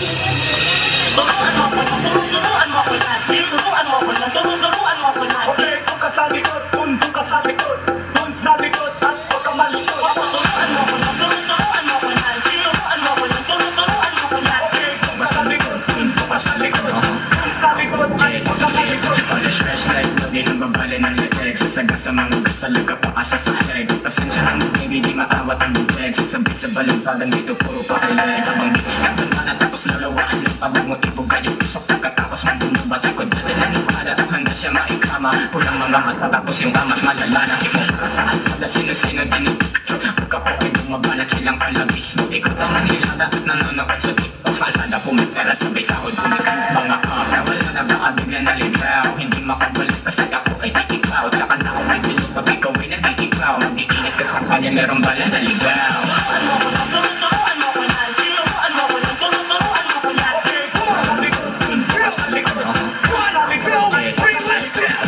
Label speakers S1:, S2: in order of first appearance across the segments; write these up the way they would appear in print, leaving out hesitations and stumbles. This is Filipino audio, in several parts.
S1: Turuan mo ko, turuan mo ko yan. Turuan mo ko, turuan mo ko yan.
S2: Okay, doon ka sa likod, doon ka sa likod. Doon sa likod at huwag ka malikod.
S1: Turuan mo ko, turuan mo ko yan. Turuan mo ko, turuan mo ko yan.
S2: Okay, doon ka sa likod, doon ka sa likod. Doon sa likod at huwag ka malikod.
S3: Polish flashlight, di nang babala ng leeg. Sasaga sa mga gasalog ka paasa sa leg. Pasensya ang baby, di maawat ang bubeg. Sasabi sa balagtagan dito, puro pakileg. Habang itigatan ka na tapos lalawaan ng pabag-motibo. Gayong pusok pagkatapos mong bumaba sa kod. Dati na nipala at handa siya maikama. Pulang mga mata tapos yung amat malala na himo. Saan sada sino-sino dinipicture. Pagkapoy bumabanat silang palabis mo. Ikaw ang nangilada at nanonood sa TikTok. Kalsada pumipera sabay sahod pumikan. Mga kapra, wala na baka bigla naligaw. Hindi makabalik kasi ako ay titiklaw. Tsaka na ako may bilog pag ikaw ay nagtitiklaw. Mag-iingat ka sa kanya merong bala na ligaw.
S1: Turuan mo ko, turuan mo ko yan. Turuan mo ko, turuan mo ko yan.
S2: Okay, doon ka sa likod, doon ka sa likod. Doon sa likod at huwag ka malikod.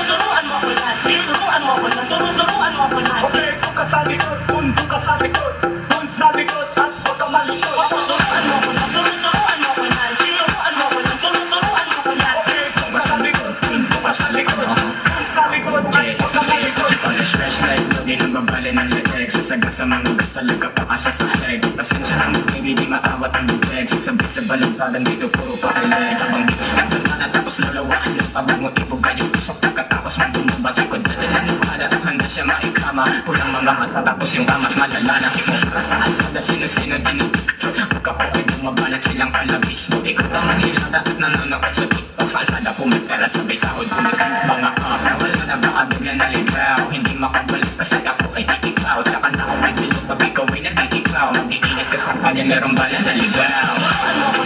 S1: Turuan mo ko yan. Turuan mo ko, turuan mo ko yan.
S2: Okay, doon ka sa likod, doon ka sa likod. Doon sa likod at huwag ka malikod.
S1: Turuan mo ko, turuan mo ko yan. Turuan mo ko, turuan mo ko yan.
S2: Okay, doon ka sa likod, doon ka sa likod. Doon sa likod at huwag ka malikod.
S3: Polish flashlight, di nang babala ng leeg. Sasaga sa mga gasalog ka paasa sa leg. Pasensya ang baby, di maawat ang bubeg. Sasabi sa balagtagan dito, puro pakileg. Habang itigatan ka na tapos lalawaan ng pabag-motibo. Gayong pusok pagkatapos mong bumaba sa kod. Dati na nipala at handa siya maikama. Pulang mga mata tapos yung amat malala na himo. Saan sada sino-sino dinipicture. Pagkapoy bumabanat silang palabis mo. Ikaw ang nangilada at nanonood sa TikTok. Kalsada pumipera sabay sahod pumikan. Mga kapra, wala na baka bigla naligaw. Hindi makabalik kasi ako ay titiklaw. Tsaka na ako may bilog pag ikaw ay nagtitiklaw. Mag-iingat ka sa kanya merong bala na ligaw.
S1: Turuan mo ko,